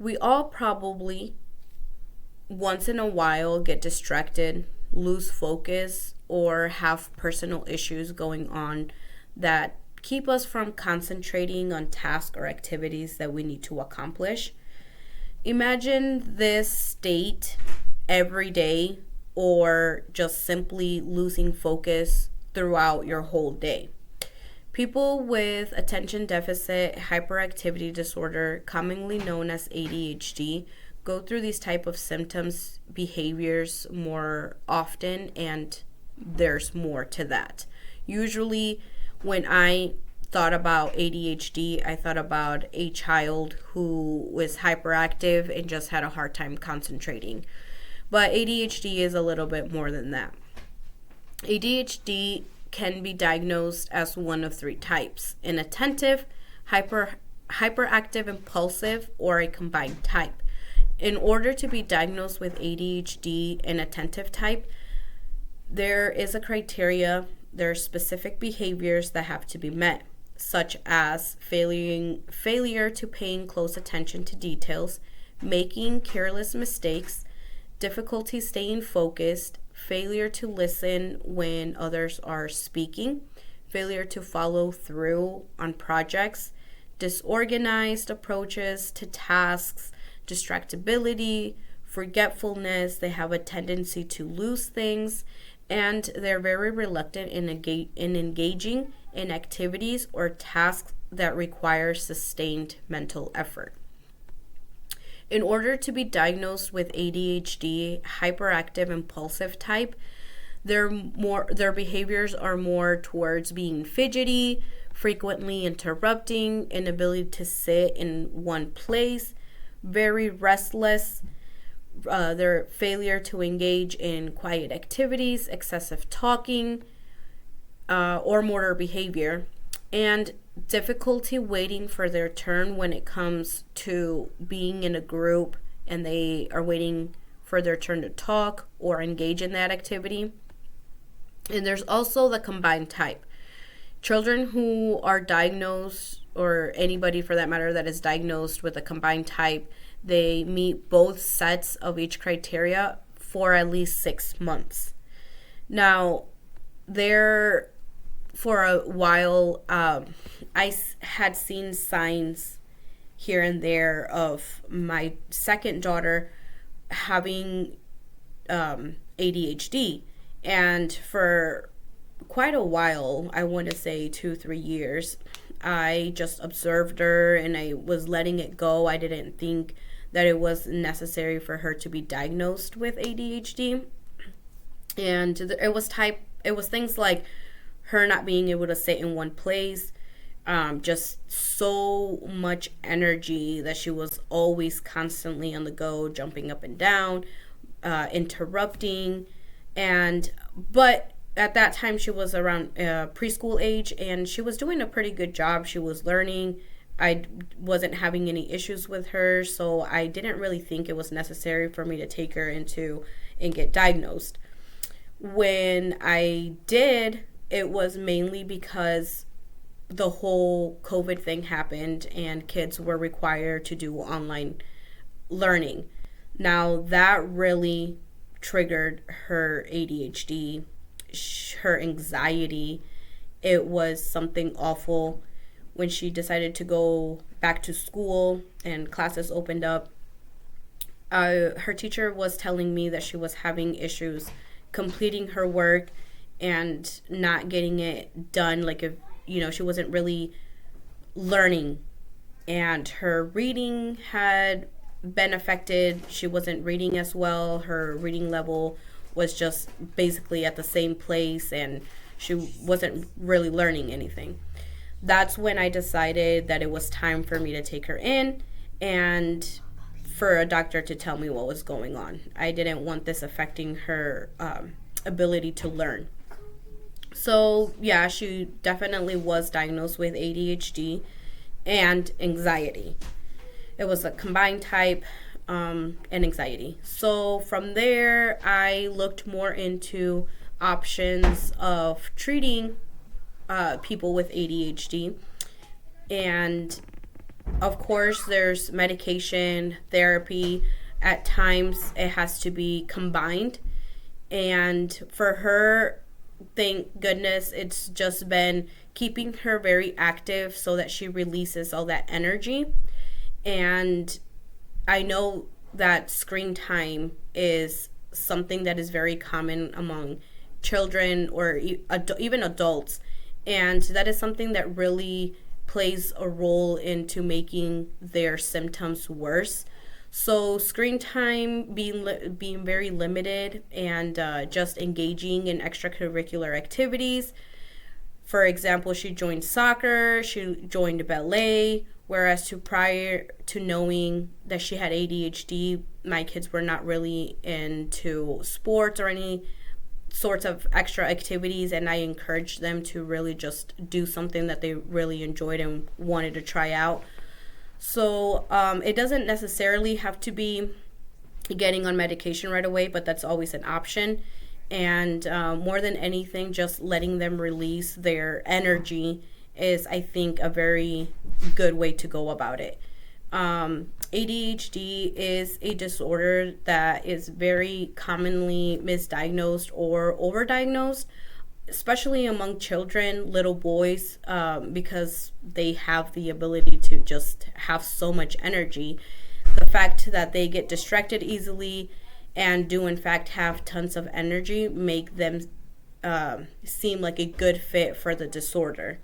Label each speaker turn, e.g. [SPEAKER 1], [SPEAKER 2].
[SPEAKER 1] We all probably once in a while get distracted, lose focus, or have personal issues going on that keep us from concentrating on tasks or activities that we need to accomplish. Imagine this state every day or just simply losing focus throughout your whole day. People with attention deficit hyperactivity disorder, commonly known as ADHD, go through these type of symptoms, behaviors more often, and there's more to that. Usually when I thought about ADHD, I thought about a child who was hyperactive and just had a hard time concentrating. But ADHD is a little bit more than that. ADHD can be diagnosed as one of three types: inattentive, hyperactive impulsive, or a combined type. In order to be diagnosed with ADHD inattentive type, there is a criteria. There are specific behaviors that have to be met, such as failure to paying close attention to details, making careless mistakes, difficulty staying focused, failure to listen when others are speaking, failure to follow through on projects, disorganized approaches to tasks, distractibility, forgetfulness. They have a tendency to lose things, and they're very reluctant in engaging in activities or tasks that require sustained mental effort. In order to be diagnosed with ADHD hyperactive impulsive type, their behaviors are more towards being fidgety, frequently interrupting, inability to sit in one place, very restless, their failure to engage in quiet activities, excessive talking, or motor behavior, and difficulty waiting for their turn when it comes to being in a group and they are waiting for their turn to talk or engage in that activity. And there's also the combined type. Children who are diagnosed, or anybody for that matter that is diagnosed with a combined type, they meet both sets of each criteria for at least 6 months. Now, for a while, I had seen signs here and there of my second daughter having ADHD. And for quite a while, I want to say 2-3 years, I just observed her and I was letting it go. I didn't think that it was necessary for her to be diagnosed with ADHD. And it was things like her not being able to sit in one place, just so much energy that she was always constantly on the go, jumping up and down, interrupting. But at that time she was around preschool age, and she was doing a pretty good job. She was learning. I wasn't having any issues with her, so I didn't really think it was necessary for me to take her into and get diagnosed. When I did, it was mainly because the whole COVID thing happened and kids were required to do online learning. Now that really triggered her ADHD, her anxiety. It was something awful when she decided to go back to school and classes opened up. Her teacher was telling me that she was having issues completing her work and not getting it done. Like, if she wasn't really learning, and her reading had been affected. She wasn't reading as well. Her reading level was just basically at the same place, and she wasn't really learning anything. That's when I decided that it was time for me to take her in and for a doctor to tell me what was going on. I didn't want this affecting her ability to learn. So yeah, she definitely was diagnosed with ADHD and anxiety. It was a combined type and anxiety. So from there, I looked more into options of treating people with ADHD. And Of course, there's medication, therapy. At times, it has to be combined. And for her, thank goodness, it's just been keeping her very active so that she releases all that energy. And I know that screen time is something that is very common among children or even adults. And that is something that really plays a role into making their symptoms worse. So screen time being very limited and just engaging in extracurricular activities. For example, she joined soccer, she joined ballet, whereas to prior to knowing that she had ADHD, my kids were not really into sports or any sorts of extra activities, and I encouraged them to really just do something that they really enjoyed and wanted to try out. So it doesn't necessarily have to be getting on medication right away, but that's always an option. And more than anything, just letting them release their energy is, I think, a very good way to go about it. ADHD is a disorder that is very commonly misdiagnosed or overdiagnosed, especially among children, little boys, because they have the ability to just have so much energy. The fact that they get distracted easily and do in fact have tons of energy make them seem like a good fit for the disorder.